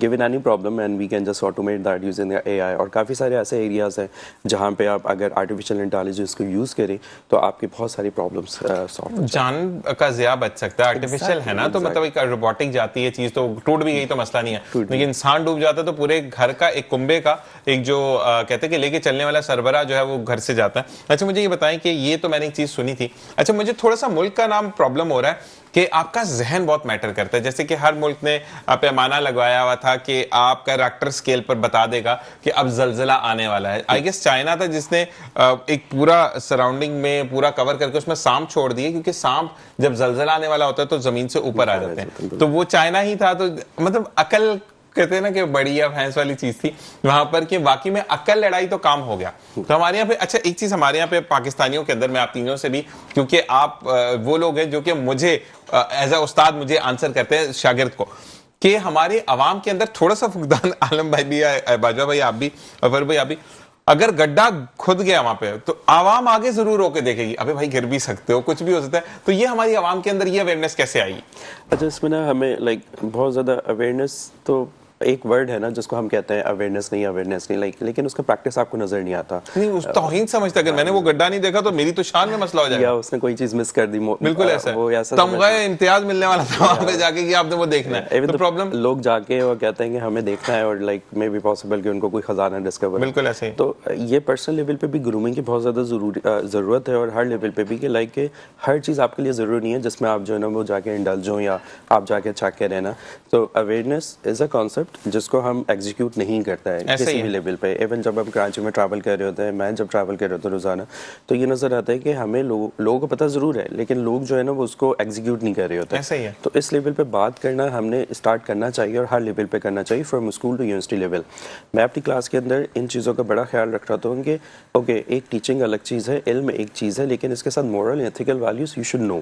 given any problem and we can just automate that using A I. اور کافی سارے ایسے ایریاز ہیں جہاں پہ آپ اگر آرٹیفیشیل انٹیلیجنس کو یوز کریں تو آپ کی بہت ساری پرابلمس سالو. جان کا ضیاء بچ سکتا ہے, آرٹیفیشیل ہے نا, تو مطلب ایک روبوٹک جاتی ہے چیز تو ٹوٹ بھی گئی تو مسئلہ نہیں ہے, لیکن انسان ڈوب جاتا ہے تو پورے گھر کا ایک کنبے کا ایک جو کہتے ہیں کہ لے کے چلنے والا سربراہ جو ہے وہ گھر سے جاتا ہے. اچھا مجھے یہ بتائیں کہ یہ تو میں نے ایک چیز سنی تھی. اچھا مجھے تھوڑا سا ملک کا نام پرابلم ہو رہا ہے کہ آپ کا ذہن بہت میٹر کرتا ہے. جیسے کہ ہر ملک نے پیمانہ لگوایا ہوا تھا کہ آپ کا ریکٹر اسکیل پر بتا دے گا کہ اب زلزلہ آنے والا ہے. آئی گیس چائنا تھا جس نے ایک پورا سراؤنڈنگ میں پورا کور کر کے اس میں سانپ چھوڑ دیے, کیونکہ سانپ جب زلزلہ آنے والا ہوتا ہے تو زمین سے اوپر آ جاتے ہیں. تو وہ چائنا ہی تھا. تو مطلب عقل کہتے ہیں نا کہ بڑی یا بھینس والی چیز تھی وہاں پر, کہ واقعی میں عقل لڑائی تو کام ہو گیا. تو ہمارے یہاں پہ اچھا ایک چیز ہمارے یہاں پہ پاکستانیوں کے اندر, میں آپ تینوں سے بھی, کیونکہ آپ وہ لوگ ہیں جو کہ مجھے ایز اے استاد مجھے آنسر کرتے ہیں شاگرد کو, کہ ہمارے عوام کے اندر تھوڑا سا فقدان, عالم بھائی بھی, باجوہ بھائی آپ بھی, افر بھائی آپ بھی, اگر گڈھا کھد گیا وہاں پہ تو عوام آگے ضرور ہو کے دیکھے گی, ابے بھائی گر بھی سکتے ہو, کچھ بھی ہو سکتا ہے. تو یہ ہماری عوام کے اندر یہ اویئرنیس کیسے آئی؟ اچھا اس میں نا ہمیں لائک بہت زیادہ اویئرنیس, تو ایک ورڈ ہے نا جس کو ہم کہتے ہیں اویئرنیس نہیں لائک, لیکن اس کا پریکٹس آپ کو نظر نہیں آتا. نہیں اس توہین سمجھتا, اگر میں نے وہ گڈھا نہیں دیکھا تو میری تو شان میں مسئلہ ہو جائے گا, یا اس نے کوئی چیز مس کر دی. بالکل ایسا ہے, تمغہ امتیاز ملنے والا تھا وہاں پہ جا کے کہ آپ نے وہ دیکھنا ہے. تو پرابلم لوگ جا کے اور کہتے ہیں کہ ہمیں دیکھنا ہے, اور لائک میں بھی پاسبل کہ ان کو کوئی خزانہ ڈسکور. بالکل ایسے ہی. تو یہ پرسنل لیول پہ بھی گرومنگ کی بہت زیادہ ضرورت ہے, اور ہر لیول پہ بھی کہ لائک ہر چیز آپ کے لیے ضروری نہیں ہے جس میں آپ جو ہے نا وہ جا کے انڈلج ہوں یا آپ جا کے چیک کریں نا. تو اویئرنیس از اے کانسیپٹ جس کو ہم ایگزیکیوٹ نہیں کرتا ہے کسی بھی لیول پہ. ایون جب ہم کراچی میں ٹریول کر رہے ہوتے ہیں, میں جب ٹریول کر رہا ہوتا ہوں روزانہ, تو یہ نظر آتا ہے کہ ہمیں لوگوں کو پتہ ضرور ہے لیکن لوگ جو ہے نا وہ اس کو ایگزیکیوٹ نہیں کر رہے ہوتے. ایسا ہی ہے. تو اس لیول پہ بات کرنا ہم نے اسٹارٹ کرنا چاہیے, اور ہر لیول پہ کرنا چاہیے, from school to university level. میں اپنی کلاس کے اندر ان چیزوں کا بڑا خیال رکھ رہا ہوں کہ اوکے ایک ٹیچنگ الگ چیز ہے, علم ایک چیز ہے, لیکن اس کے ساتھ moral ethical values you should know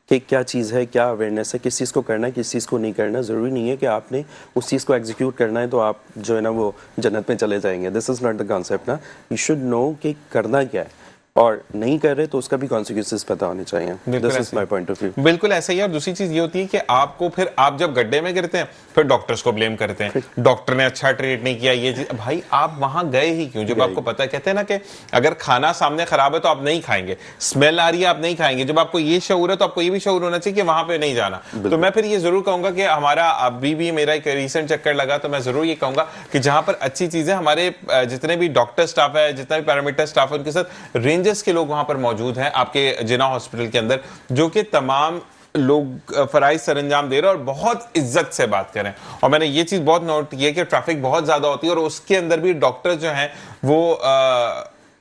کہ کیا چیز ہے, کیا اویئرنیس ہے, کس چیز کو کرنا ہے, کس چیز کو نہیں کرنا. ضروری نہیں ہے کہ آپ نے اس چیز کو ایگزیکیوٹ کرنا ہے تو آپ جو ہے نا وہ جنت میں چلے جائیں گے. دس از ناٹ دا کانسیپٹ نا. یو شوڈ نو کہ کرنا کیا ہے, اور نہیں کر رہے تو اس کا بھی کانسیکوینسز پتہ ہونے چاہیے. دس از مائی پوائنٹ آف ویو. بالکل ایسا ہی ہے. اور دوسری چیز یہ ہوتی ہے کہ آپ کو پھر آپ جب گڈھے میں گرتے ہیں پھر ڈاکٹرز کو بلیم کرتے ہیں, ڈاکٹر نے اچھا ٹریٹ نہیں کیا, یہ چیز. بھائی آپ وہاں گئے ہی کیوں جب آپ کو پتا ہے؟ کہتے ہیں نا کہ اگر کھانا سامنے خراب ہے تو آپ نہیں کھائیں گے, اسمیل آ رہی ہے آپ نہیں کھائیں گے. جب آپ کو یہ شعور ہے تو آپ کو یہ بھی شعور ہونا چاہیے کہ وہاں پہ نہیں جانا. تو میں پھر یہ ضرور کہوں گا کہ ہمارا ابھی بھی میرا ایک ریسنٹ چکر لگا تو میں ضرور یہ کہوں گا کہ جہاں پر اچھی چیزیں, ہمارے جتنے بھی ڈاکٹر سٹاف ہے, جتنا بھی پیرامیٹر سٹاف ہے, ان کے ساتھ رینجرز کے لوگ وہاں پر موجود ہیں آپ کے جنا ہاسپٹل کے اندر, جو کہ تمام لوگ فرائض سر انجام دے رہے ہیں اور بہت عزت سے بات کریں. اور میں نے یہ چیز بہت نوٹ کی ہے کہ ٹریفک بہت زیادہ ہوتی ہے اور اس کے اندر بھی ڈاکٹر جو ہیں وہ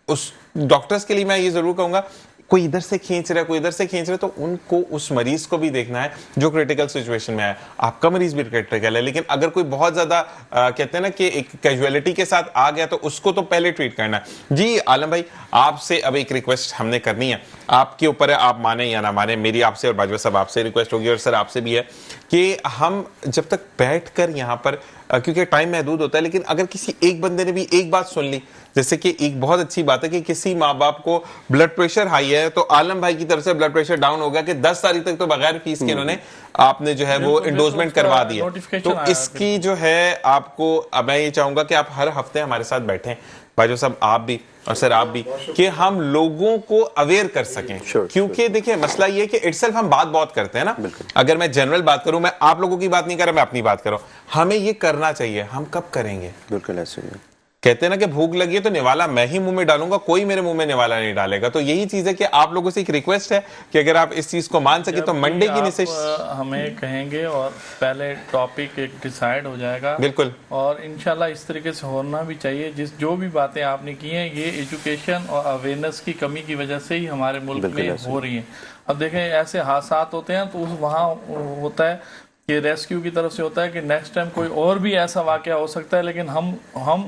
اس ڈاکٹرز کے لیے میں یہ ضرور کہوں گا, کوئی ادھر سے کھینچ رہا ہے, کوئی ادھر سے کھینچ رہا ہے, تو ان کو اس مریض کو بھی دیکھنا ہے جو کریٹیکل سچویشن میں ہے. آپ کا مریض بھی کریٹیکل ہے, لیکن اگر کوئی بہت زیادہ کہتے ہیں نا کہ ایک کیجویلٹی کے ساتھ آ گیا تو اس کو تو پہلے ٹریٹ کرنا ہے. جی عالم بھائی, آپ سے اب ایک ریکویسٹ ہم نے کرنی ہے, آپ کے اوپر ہے, آپ مانیں یا نہ مانیں. میری آپ سے اور باجوہ صاحب آپ سے ریکویسٹ ہوگی اور سر آپ سے بھی ہے کہ ہم جب تک بیٹھ کر یہاں پر, کیونکہ ٹائم محدود ہوتا ہے, لیکن اگر کسی ایک بندے نے بھی ایک بات سن لی, جیسے کہ ایک بہت اچھی بات ہے کہ کسی ماں باپ کو بلڈ پریشر ہائی ہے تو عالم بھائی کی طرف سے بلڈ پریشر ڈاؤن ہو گیا کہ 10 تاریخ تک تو بغیر فیس کے انہوں نے آپ نے جو ہے وہ انڈوزمنٹ کروا دیا. تو اس کی جو ہے آپ کو میں یہ چاہوں گا کہ آپ ہر ہفتے ہمارے ساتھ بیٹھیں, باجوہ صاحب آپ بھی اور سر آپ بھی, کہ ہم لوگوں کو اویئر کر سکیں. کیونکہ دیکھیں مسئلہ یہ ہے کہ اٹ سیلف ہم بات بہت کرتے ہیں نا. اگر میں جنرل بات کروں, میں آپ لوگوں کی بات نہیں کر رہا, میں اپنی بات کروں, ہمیں یہ کرنا چاہیے. ہم کب کریں گے؟ بالکل ایسے ہی کہتے ہیں نا کہ بھوک لگی ہے تو نوالا میں ہی منہ میں ڈالوں گا, کوئی میرے منہ میں نوالا نہیں ڈالے گا. تو یہی چیز ہے کہ آپ لوگوں سے ایک ریکویسٹ ہے کہ اگر آپ اس چیز کو مان سکے تو منڈے کی نشست ہمیں کہیں گے اور پہلے ٹاپک ایک ڈیسائیڈ ہو جائے گا. بالکل, اور انشاءاللہ اس طریقے سے ہونا بھی چاہیے. جو بھی باتیں آپ نے کی ہیں یہ ایجوکیشن اور اویئرنیس کی کمی کی وجہ سے ہی ہمارے ملک میں ہو رہی ہیں. اب دیکھیں ایسے حادثات ہوتے ہیں تو وہاں ہوتا ہے کہ ریسکیو کی طرف سے ہوتا ہے کہ نیکسٹ ٹائم کوئی اور بھی ایسا واقعہ ہو سکتا ہے, لیکن ہم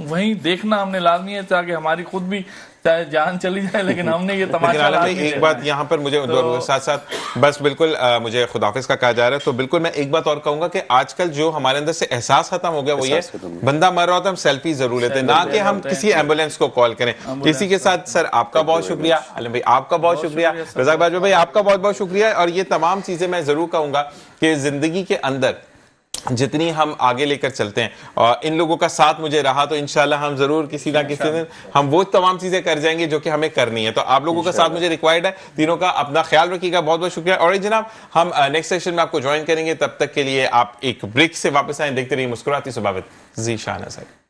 وہیں دیکھنا ہم نے لازمی ہے تاکہ ہماری خود بھی چاہے جان چلی جائے لیکن ہم نے یہ تماشا لازمی ایک بات یہاں پر مجھے ساتھ ساتھ بس بالکل مجھے خداحافظ کا کہا جا رہا ہے, تو بالکل میں ایک بات اور کہوں گا کہ آج کل جو ہمارے اندر سے احساس ختم ہو گیا وہ یہ بندہ مر رہا ہوتا ہے ہم سیلفی ضرور لیتے ہیں, نہ کہ ہم کسی ایمبولینس کو کال کریں. اسی کے ساتھ سر آپ کا بہت شکریہ, عالم بھائی آپ کا بہت شکریہ, رزاق باجوہ بھائی آپ کا بہت بہت شکریہ. اور یہ تمام چیزیں میں ضرور کہوں گا کہ زندگی کے اندر جتنی ہم آگے لے کر چلتے ہیں اور ان لوگوں کا ساتھ مجھے رہا تو انشاءاللہ ہم ضرور کسی نہ کسی دن ہم وہ تمام چیزیں کر جائیں گے جو کہ ہمیں کرنی ہے. تو آپ لوگوں کا ساتھ مجھے ریکوائرڈ ہے. تینوں کا اپنا خیال رکھیے گا, بہت بہت شکریہ. اور جناب ہم نیکسٹ سیشن میں آپ کو جوائن کریں گے, تب تک کے لیے آپ ایک بریک سے واپس آئیں. دیکھتے رہیے مسکراتی صبح وتھ ذیشان اظہر.